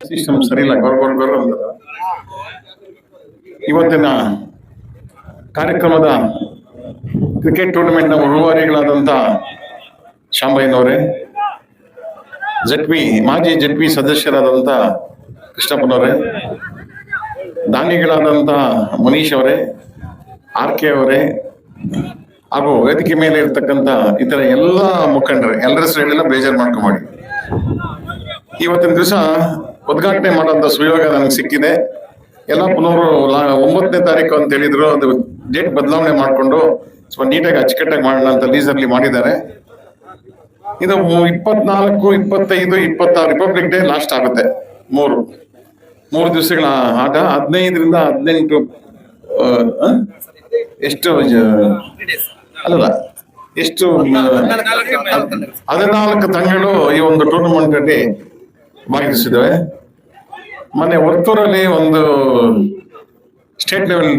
System ಸರಿ ಇಲ್ಲ. ಗೊರ ಅಂತ ಇವತ್ತಿನ ಕಾರ್ಯಕ್ರಮದ ಕ್ರಿಕೆಟ್ ಟೂರ್ನಮೆಂಟ್ನ ರೂವಾರಿಗಳಾದಂಥ ಶಾಂಬಯ್ಯನವರೇ, ಮಾಜಿ ಜೆಡ್ಪಿ ಸದಸ್ಯರಾದಂಥ ಕೃಷ್ಣಪ್ಪನವರೇ, ದಾನಿಗಳಾದಂಥ ಮನೀಶ್ ಅವರೇ, RK ಅವರೇ, ಹಾಗೂ ವೇದಿಕೆ ಮೇಲೆ ಇರ್ತಕ್ಕಂಥ ಇತರ ಎಲ್ಲ ಮುಖಂಡರು, ಎಲ್ಲರ ಹೆಸರೆಲ್ಲ ಬೇಜಾರು ಮಾಡ್ಕೊಂಬೇಡಿ. ಇವತ್ತಿನ ದಿವಸ ಉದ್ಘಾಟನೆ ಮಾಡುವಂತ ಸುಯೋಗ ನನಗೆ ಸಿಕ್ಕಿದೆ. ಯಲ್ಲಾಪ್ಪನವರು 9ನೇ ತಾರೀಕು ಅಂತ ಹೇಳಿದ್ರು, ಅದು ಡೇಟ್ ಬದಲಾವಣೆ ಮಾಡಿಕೊಂಡು ಸ್ವಲ್ಪ ನೀಟಾಗಿ ಅಚ್ಚುಕಟ್ಟಾಗಿ ಮಾಡೋಣ ಅಂತ ಲೀಸರ್ಲಿ ಮಾಡಿದ್ದಾರೆ. ಇದು 24, 25, 26 ರಿಪಬ್ಲಿಕ್ ಡೇ ಲಾಸ್ಟ್ ಆಗುತ್ತೆ. ಮೂರು ದಿವಸಗಳ ಆಟ. 15ರಿಂದ 18 ಎಷ್ಟು ಅಲ್ಲ ಎಷ್ಟು 14 ತಂಡಗಳು ಈ ಒಂದು ಟೂರ್ನಮೆಂಟ್ ಅಲ್ಲಿ ಭಾಗವಹಿಸಿದ್ದೇವೆ. ಮೊನ್ನೆ ವರ್ತೂರಲ್ಲಿ ಒಂದು state level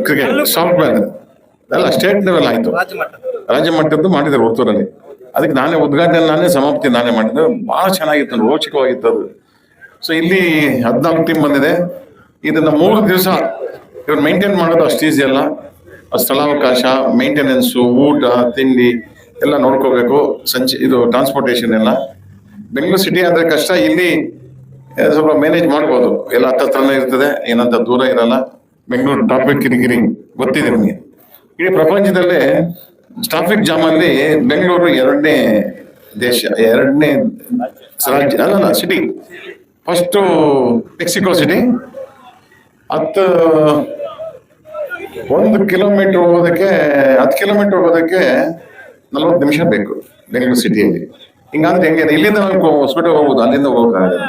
cricket soft ball ಅಲ್ಲ ಸ್ಟೇಟ್ ಲೆವೆಲ್ ಆಯ್ತು, ರಾಜ್ಯ ಮಟ್ಟದ್ದು ಮಾಡಿದ್ದಾರೆ ವರ್ತೂರಲ್ಲಿ. ಅದಕ್ಕೆ ನಾನೇ ಉದ್ಘಾಟನೆ, ನಾನೇ ಸಮಾಪ್ತಿ ನಾನೇ ಮಾಡಿದ್ದೆ. ಬಹಳ ಚೆನ್ನಾಗಿತ್ತು, ರೋಚಕವಾಗಿತ್ತು ಅದು. ಸೊ ಇಲ್ಲಿ 14 ಟೀಮ್ ಬಂದಿದೆ. ಇದನ್ನ 3 ದಿವಸ ಇವ್ರು ಮೇಂಟೈನ್ ಮಾಡೋದು ಅಷ್ಟು ಈಸಿ ಅಲ್ಲ. ಸ್ಥಳಾವಕಾಶ, ಮೇಂಟೆನೆನ್ಸು, ಊಟ ತಿಂಡಿ ಎಲ್ಲ ನೋಡ್ಕೋಬೇಕು. ಇದು ಟ್ರಾನ್ಸ್ಪೋರ್ಟೇಷನ್ ಎಲ್ಲ. ಬೆಂಗಳೂರು ಸಿಟಿ ಆದ್ರೆ ಕಷ್ಟ. ಇಲ್ಲಿ ಸ್ವಲ್ಪ ಮ್ಯಾನೇಜ್ ಮಾಡ್ಬೋದು, ಎಲ್ಲ ಹತ್ತತ್ರನೇ ಇರ್ತದೆ, ಏನಂತ ದೂರ ಇರಲ್ಲ. ಬೆಂಗಳೂರು ಟ್ರಾಫಿಕ್ ಕಿರಿಕಿರಿ ಗೊತ್ತಿದೆ ನಿಮಗೆ. ಇಡೀ ಪ್ರಪಂಚದಲ್ಲೇ ಟ್ರಾಫಿಕ್ ಜಾಮ್ ಅಲ್ಲಿ ಬೆಂಗಳೂರು 2ನೇ ದೇಶ, 2ನೇ ರಾಜ್ಯ ಅಲ್ಲ city. First Mexico city. 1 kilometre ಹೋಗೋದಕ್ಕೆ 10 ಕಿಲೋಮೀಟರ್ ಹೋಗೋದಕ್ಕೆ 40 ನಿಮಿಷ ಬೇಕು ಬೆಂಗಳೂರು ಸಿಟಿಯಲ್ಲಿ. ಹಿಂಗಂದ್ರೆ ಹೆಂಗೆ ಇಲ್ಲಿಂದ ಹೊಸಪೇಟೆ ಹೋಗ್ಬೋದು, ಅಲ್ಲಿಂದ ಹೋಗೋಕ್ಕಾಗಲ್ಲ.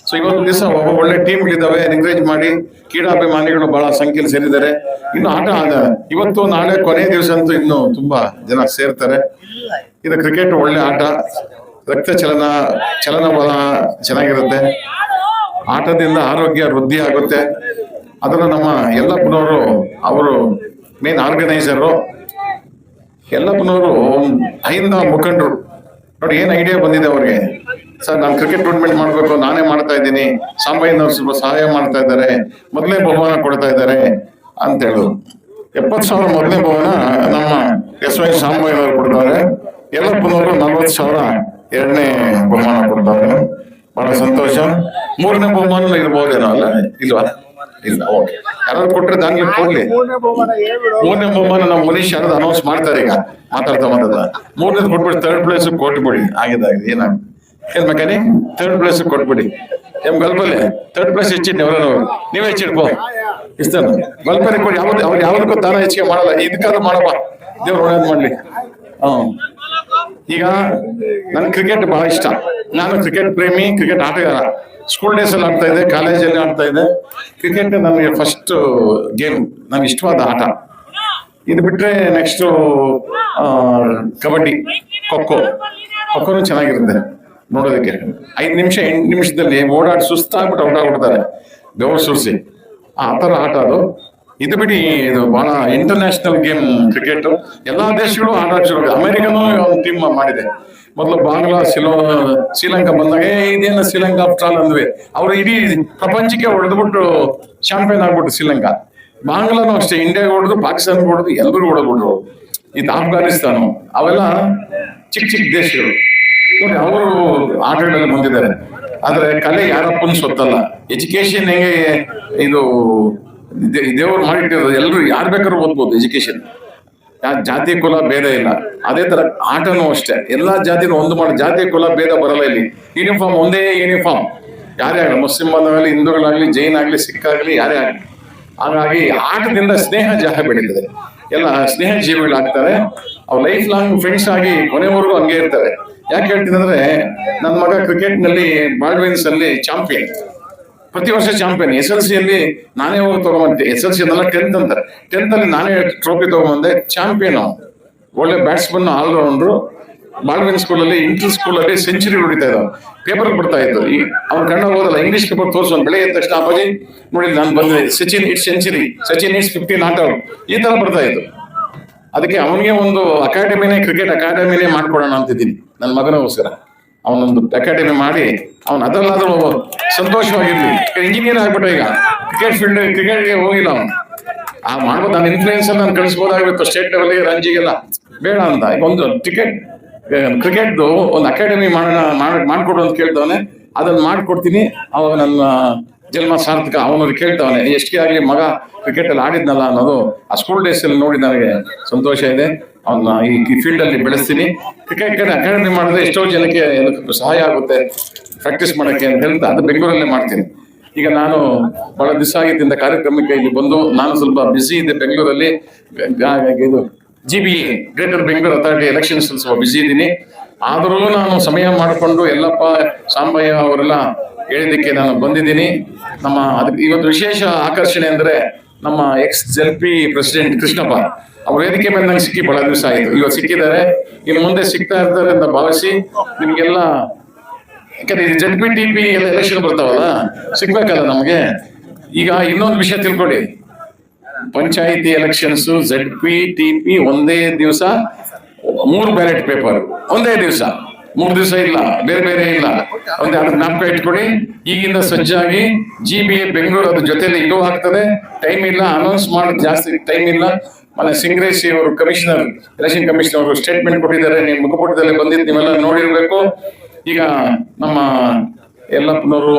ಸೊ ಇವತ್ತು ದಿವಸ ಒಳ್ಳೆ ಟೀಮ್ಗಳಿದ್ದಾವೆ, ಎಂಕರೇಜ್ ಮಾಡಿ. ಕ್ರೀಡಾಭಿಮಾನಿಗಳು ಬಹಳ ಸಂಖ್ಯೆಯಲ್ಲಿ ಸೇರಿದ್ದಾರೆ. ಇನ್ನು ಆಟ ಇವತ್ತು ನಾಳೆ ಕೊನೆ ದಿವಸ ಅಂತೂ ಇನ್ನು ತುಂಬಾ ಜನ ಸೇರ್ತಾರೆ. ಇದು ಕ್ರಿಕೆಟ್ ಒಳ್ಳೆ ಆಟ. ರಕ್ತ ಚಲನ ಬಲ ಚೆನ್ನಾಗಿರುತ್ತೆ. ಆಟದಿಂದ ಆರೋಗ್ಯ ವೃದ್ಧಿ ಆಗುತ್ತೆ. ಅದನ್ನು ನಮ್ಮ ಯಲ್ಲಪ್ಪನವರು, ಅವರು ಮೇನ್ ಆರ್ಗನೈಸರು. ಯಲ್ಲಪ್ಪನವರು 5 ಮುಖಂಡರು ನೋಡಿ, ಏನ್ ಐಡಿಯಾ ಬಂದಿದೆ ಅವ್ರಿಗೆ. ಸರ್, ನಾನು ಕ್ರಿಕೆಟ್ ಟೂರ್ನಮೆಂಟ್ ಮಾಡ್ಬೇಕು, ನಾನೇ ಮಾಡ್ತಾ ಇದ್ದೀನಿ. ಸಾಂಬಯ್ಯನವ್ರು ಸ್ವಲ್ಪ ಸಹಾಯ ಮಾಡ್ತಾ ಇದ್ದಾರೆ, ಮೊದಲನೇ ಬಹುಮಾನ ಕೊಡ್ತಾ ಇದ್ದಾರೆ ಅಂತ ಹೇಳಿದ್ರು. 70,000 ಮೊದಲನೇ ಬಹುಮಾನ ನಮ್ಮ SY ಸಾಂಬಯ್ಯನವ್ರು ಕೊಡ್ತಾರೆ. ಯಲ್ಲಪ್ಪನವರು 40,000 2ನೇ ಬಹುಮಾನ ಕೊಡ್ತಾರೆ. ಬಹಳ ಸಂತೋಷ. 3ನೇ ಬಹುಮಾನ ಇರ್ಬೋದೇನೋ ಅಲ್ಲ? ಇಲ್ವಾ? ಇಲ್ಲ. ಓಕೆ, ಯಾರು ಕೊಟ್ರೆ ದಾನಿಗೆ ಕೊಡ್ಲಿ. 3ನೇ ಬಹುಮಾನ ನಮ್ಮ ಮನೀಶ್ ಯಾರು ಅನೌನ್ಸ್ ಮಾಡ್ತಾರೆ ಈಗ, ಮಾತಾಡ್ತಾ 3ನೇದು ಕೊಟ್ಬಿಡಿ. 3rd ಪ್ಲೇಸ್ ಕೊಟ್ಬಿಡಿ. ಆಗಿದೆ ಏನ್ ಬೇಕಾನೆ 3rd ಪ್ಲೇಸ್ ಕೊಟ್ಬಿಡಿ. ಗಲ್ಪಲ್ಲಿ 3rd ಪ್ಲೇಸ್ ಹೆಚ್ಚಿಟ್ಟು ಅವರವರು ನೀವೇ ಹೆಚ್ಚಿಡ್ಕೋ. ಇಷ್ಟ ಗಲ್ಪನೆ ಕೊಡಿ. ಅವ್ರು ಯಾವ್ದಕ್ಕೂ ತಾನ ಹೆಚ್ಚಿಗೆ ಮಾಡಲ್ಲ. ಇದಕ್ಕಾದ್ರೂ ಮಾಡಪ್ಪ, ದೇವ್ರು ಒಳ್ಳೇದು ಮಾಡ್ಲಿ. ಈಗ ನನ್ ಕ್ರಿಕೆಟ್ ಬಹಳ ಇಷ್ಟ. ನಾನು ಕ್ರಿಕೆಟ್ ಪ್ರೇಮಿ, ಕ್ರಿಕೆಟ್ ಆಟಗಾರ. ಸ್ಕೂಲ್ ಡೇಸ್ ಅಲ್ಲಿ ಆಡ್ತಾ ಇದೆ, ಕಾಲೇಜಲ್ಲಿ ಆಡ್ತಾ ಇದೆ. ಕ್ರಿಕೆಟ್ ನನಗೆ ಫಸ್ಟ್ ಗೇಮ್, ನನಗೆ ಇಷ್ಟವಾದ ಆಟ. ಇದು ಬಿಟ್ರೆ ನೆಕ್ಸ್ಟ್ ಕಬಡ್ಡಿ, ಖೋಖೋನು ಚೆನ್ನಾಗಿರುತ್ತೆ ನೋಡೋದಕ್ಕೆ. 5 ನಿಮಿಷ 8 ನಿಮಿಷದಲ್ಲಿ ಓಡಾಡಿ ಸುಸ್ತಾಗ್ಬಿಟ್ಟು ಔಟ್ ಆಗ್ಬಿಡ್ತಾರೆ, ಬೆವರು ಸುರಿಸಿ. ಆ ತರ ಆಟ ಅದು. ಇದು ಬಿಡಿ, ಇದು ಬಹಳ ಇಂಟರ್ನ್ಯಾಷನಲ್ ಗೇಮ್ ಕ್ರಿಕೆಟ್. ಎಲ್ಲಾ ದೇಶಗಳು ಆಟ. ಅಮೆರಿಕನೂ ಒಂದು ಟೀಮ್ ಮಾಡಿದೆ. ಮೊದಲು ಬಾಂಗ್ಲಾ, ಶ್ರೀಲಂಕಾ ಬಂದಾಗ ಇದೇನ ಶ್ರೀಲಂಕಾ ಆಫ್ಟರ್ ಅಂದ್ವಿ. ಅವರು ಇಡೀ ಪ್ರಪಂಚಕ್ಕೆ ಹೊಡೆದ್ಬಿಟ್ಟು ಚಾಂಪಿಯನ್ ಆಗ್ಬಿಟ್ಟು ಶ್ರೀಲಂಕಾ. ಬಾಂಗ್ಲಾನು ಅಷ್ಟೇ, ಇಂಡಿಯಾಗೆ ಹೊಡೆದು, ಪಾಕಿಸ್ತಾನ ಹೊಡೆದು, ಎಲ್ಲರೂ ಹೊಡೆದ್ಬಿಟ್ರು. ಇದು ಅಫ್ಘಾನಿಸ್ತಾನ, ಅವೆಲ್ಲ ಚಿಕ್ಕ ದೇಶಗಳು ನೋಡಿ. ಅವರು ಆಟಗಳಲ್ಲಿ ಬಂದಿದ್ದಾರೆ. ಆದ್ರೆ ಕಲೆ ಯಾರಪ್ಪನ ಸೊತ್ತಲ್ಲ. ಎಜುಕೇಶನ್ ಹೆಂಗೆ ಇದು ದೇವರು ಮಾಡಿಟ್ಟಿರೋದು, ಎಲ್ಲರೂ ಯಾರು ಬೇಕಾದ್ರೂ ಓದ್ಬೋದು. ಎಜುಕೇಶನ್ ಜಾತಿ ಕುಲ ಭೇದ ಇಲ್ಲ. ಅದೇ ತರ ಆಟನೂ ಅಷ್ಟೇ, ಎಲ್ಲಾ ಜಾತಿನೂ ಒಂದು ಮಾಡಿ, ಜಾತಿ ಕುಲ ಭೇದ ಬರಲ್ಲ ಇಲ್ಲಿ. ಯೂನಿಫಾರ್ಮ್ ಒಂದೇ ಯೂನಿಫಾರ್ಮ್, ಯಾರೇ ಆಗಲಿ, ಮುಸ್ಲಿಂ ಬಂದಾಗಲಿ, ಹಿಂದೂಗಳಾಗ್ಲಿ, ಜೈನ್ ಆಗ್ಲಿ, ಸಿಖ್ ಆಗ್ಲಿ, ಯಾರೇ ಆಗಲಿ. ಹಾಗಾಗಿ ಆಟದಿಂದ ಸ್ನೇಹ ಜಾಸ್ತಿ ಬೆಳೀತದೆ. ಎಲ್ಲ ಸ್ನೇಹ ಜೀವಿಗಳಾಗ್ತಾರೆ. ಅವ್ರು ಲೈಫ್ ಲಾಂಗ್ ಫ್ರೆಂಡ್ಸ್ ಆಗಿ ಕೊನೆವರೆಗೂ ಹಂಗೆ ಇರ್ತಾರೆ. ಯಾಕೆ ಹೇಳ್ತೀನಿ ಅಂದ್ರೆ, ನನ್ನ ಮಗ ಕ್ರಿಕೆಟ್ ನಲ್ಲಿ ಬಾಲ್ವಿನ್ಸ್ ಅಲ್ಲಿ ಚಾಂಪಿಯನ್, ಪ್ರತಿ ವರ್ಷ ಚಾಂಪಿಯನ್. SLC ಅಲ್ಲಿ ನಾನೇ ಹೋಗಿ ತಗೊಂಬಂದೆ. SLC ಅನ್ನಲ್ಲ, 10th ಅಂತಾರೆ. 10th ಅಲ್ಲಿ ನಾನೇ ಟ್ರೋಫಿ ತಗೊಂಬಂದೆ. ಚಾಂಪಿಯನ್. ಒಳ್ಳೆ ಬ್ಯಾಟ್ಸ್ಮನ್, ಆಲ್ರೌಂಡ್ರು. ಬಾಲ್ವಿನ್ ಸ್ಕೂಲಲ್ಲಿ, ಇಂಟರ್ ಸ್ಕೂಲಲ್ಲಿ ಸೆಂಚುರಿ ಹೊಡಿತಾ ಇದ್ದಾವೆ. ಪೇಪರ್ ಬರ್ತಾ ಇತ್ತು. ಅವ್ನ ಕಣ್ಣ ಹೋದಲ್ಲ, ಇಂಗ್ಲಿಷ್ ಪೇಪರ್ ತೋರಿಸೋದು. ಬೆಳಗ್ಗೆ ಎದ್ದ ತಕ್ಷಣ ಅಪ್ಪಾಜಿ ನೋಡಿ ನಾನು ಬಂದೆ, Sachin it's century, Sachin it's 50 not out, ಈ ತರ ಬರ್ತಾ ಇತ್ತು. ಅದಕ್ಕೆ ಅವನಿಗೆ ಒಂದು ಅಕಾಡೆಮಿನೇ, ಕ್ರಿಕೆಟ್ ಅಕಾಡೆಮಿನೇ ಮಾಡ್ಕೊಡೋಣ ಅಂತಿದ್ದೀನಿ ನನ್ನ ಮಗನಿಗೋಸ್ಕರ. ಅವನೊಂದು ಅಕಾಡೆಮಿ ಮಾಡಿ ಅವನು ಅದಲ್ಲಾದ್ರೂ ಸಂತೋಷವಾಗಿರ್ಲಿ. ಇಂಜಿನಿಯರ್ ಆಗ್ಬಿಟ್ಟ ಈಗ, ಕ್ರಿಕೆಟ್ಗೆ ಹೋಗಿಲ್ಲ ಅವನು. ಆ ಮಾಡ್ಬೋದು, ನನ್ನ ಇನ್ಫ್ಲೂಯೆನ್ಸ್ ನಾನು ಕಳಿಸ್ಬೋದಾಗಿತ್ತು ಸ್ಟೇಟ್ ಲೆವೆಲ್ಗೆ, ರಂಜಿಗೆಲ್ಲ ಬೇಡ ಅಂತ. ಈಗ ಒಂದು ಕ್ರಿಕೆಟ್ದು ಒಂದು ಅಕಾಡೆಮಿ ಮಾಡ್ಕೊಡು ಅಂತ ಕೇಳ್ತವನೆ, ಅದನ್ನ ಮಾಡ್ಕೊಡ್ತೀನಿ. ಅವಾಗ ನನ್ನ ಜನ್ಮ ಸಾರ್ಥಕ. ಅವನು ಕೇಳ್ತವನೆ ಎಷ್ಟೇ ಆಗಲಿ ಮಗ ಕ್ರಿಕೆಟ್ ಅಲ್ಲಿ ಆಡಿದ್ನಲ್ಲ ಅನ್ನೋದು ಆ ಸ್ಕೂಲ್ ಡೇಸ್ ಅಲ್ಲಿ ನೋಡಿ ನನಗೆ ಸಂತೋಷ ಇದೆ. ಅವನ್ನ ಈ ಫೀಲ್ಡ್ ಅಲ್ಲಿ ಬೆಳೆಸ್ತೀನಿ. ಕ್ರಿಕೆಟ್ ಅಕಾಡೆಮಿ ಮಾಡಿದ್ರೆ ಎಷ್ಟೋ ಜನಕ್ಕೆ ಸಹಾಯ ಆಗುತ್ತೆ ಪ್ರಾಕ್ಟೀಸ್ ಮಾಡಕ್ಕೆ ಅಂತ ಹೇಳ್ತಾ ಅದು ಬೆಂಗಳೂರಲ್ಲೇ ಮಾಡ್ತೀನಿ. ಈಗ ನಾನು ಬಹಳ ದಿವಸ ಆಗಿದ್ದ ಕಾರ್ಯಕ್ರಮಕ್ಕೆ ಇಲ್ಲಿ ಬಂದು, ನಾನು ಸ್ವಲ್ಪ ಬ್ಯುಸಿ ಇದ್ದೆ ಬೆಂಗಳೂರಲ್ಲಿ. ಇದು GBA greater Bengaluru authority elections ಸ್ವಲ್ಪ ಬ್ಯುಸಿ ಇದ್ದೀನಿ. ಆದರೂ ನಾನು ಸಮಯ ಮಾಡಿಕೊಂಡು ಯಲ್ಲಪ್ಪ ಸಾಂಬಯ್ಯ ಅವರೆಲ್ಲ ಹೇಳಿದ್ದಕ್ಕೆ ನಾನು ಬಂದಿದ್ದೀನಿ. ಇವತ್ತು ವಿಶೇಷ ಆಕರ್ಷಣೆ ಅಂದ್ರೆ ನಮ್ಮ XLP ಪ್ರೆಸಿಡೆಂಟ್ ಕೃಷ್ಣಪ್ಪ ಅವ್ರ ವೇದಿಕೆ ಮೇಲೆ ನಂಗೆ ಸಿಕ್ಕಿ ಬಹಳ ದಿವಸ ಆಯಿತು. ಇವತ್ತು ಸಿಕ್ಕಿದ್ದಾರೆ, ಇನ್ನು ಮುಂದೆ ಸಿಗ್ತಾ ಇರ್ತಾರೆ ಅಂತ ಭಾವಿಸಿ ನಿಮ್ಗೆಲ್ಲ, ಯಾಕಂದ್ರೆ ZPTP ಎಲ್ಲ ಎಲೆಕ್ಷನ್ ಬರ್ತಾವಲ್ಲ, ಸಿಗ್ಬೇಕಲ್ಲ ನಮ್ಗೆ. ಈಗ ಇನ್ನೊಂದು ವಿಷಯ ತಿಳ್ಕೊಳ್ಳಿ, ಪಂಚಾಯಿತಿ ಎಲೆಕ್ಷನ್ಸ್ ZPTP ಒಂದೇ ದಿವಸ 3 ಬ್ಯಾಲೆಟ್ ಪೇಪರ್, ಒಂದೇ ದಿವಸ, 3 ದಿವಸ ಇಲ್ಲ, ಬೇರೆ ಬೇರೆ ಇಲ್ಲ. ಒಂದೇ ಅದಕ್ಕೆ ಜ್ಞಾಪಕ ಇಟ್ಕೊಡಿ. ಈಗಿಂದ ಸಜ್ಜಾಗಿ GBA ಬೆಂಗಳೂರು ಅದ್ರ ಜೊತೆಲಿ ಇದು ಆಗ್ತದೆ. ಟೈಮ್ ಇಲ್ಲ, ಅನೌನ್ಸ್ ಮಾಡೋದು ಜಾಸ್ತಿ ಟೈಮ್ ಇಲ್ಲ. ಮನೆ ಸಿಂಗ್ರೇಶಿ ಅವರು ಕಮಿಷನರ್, ಎಲೆಕ್ಷನ್ ಕಮಿಷನರ್ ಅವರು ಸ್ಟೇಟ್ಮೆಂಟ್ ಕೊಟ್ಟಿದ್ದಾರೆ, ನೀವು ಮುಖಪುಟದಲ್ಲಿ ಬಂದಿದ್ದು ನೀವೆಲ್ಲ ನೋಡಿರ್ಬೇಕು. ಈಗ ನಮ್ಮ ಯಲ್ಲಪ್ಪನವರು,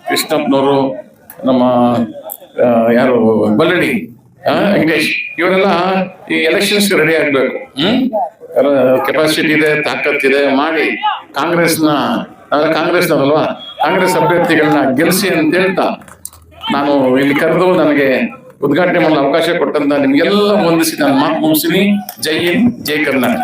ಕೃಷ್ಣಪ್ಪನವರು, ನಮ್ಮ ಯಾರು ಬಲ್ಲಡಿ ವೆಂಕಟೇಶ್, ಇವರೆಲ್ಲ ಈ ಎಲೆಕ್ಷನ್ಸ್ ರೆಡಿ ಆಗ್ಬೇಕು. ಕೆಪಾಸಿಟಿ ಇದೆ, ತಾಕತ್ತಿದೆ, ಮಾಡಿ ಕಾಂಗ್ರೆಸ್ನವಲ್ವಾ, ಕಾಂಗ್ರೆಸ್ ಅಭ್ಯರ್ಥಿಗಳನ್ನ ಗೆಲ್ಲಿಸಿ ಅಂತ ಹೇಳ್ತಾ ನಾನು ಇಲ್ಲಿ ಕರೆದು ನನಗೆ ಉದ್ಘಾಟನೆ ಮಾಡಲು ಅವಕಾಶ ಕೊಟ್ಟಂತ ನಿಮ್ಗೆಲ್ಲ ವಂದಿಸಿ ನಾನು ಮಾತು ಮುಗಿಸ್ತೀನಿ. ಜೈ ಹಿಂದ್, ಜೈ ಕರ್ನಾಟಕ.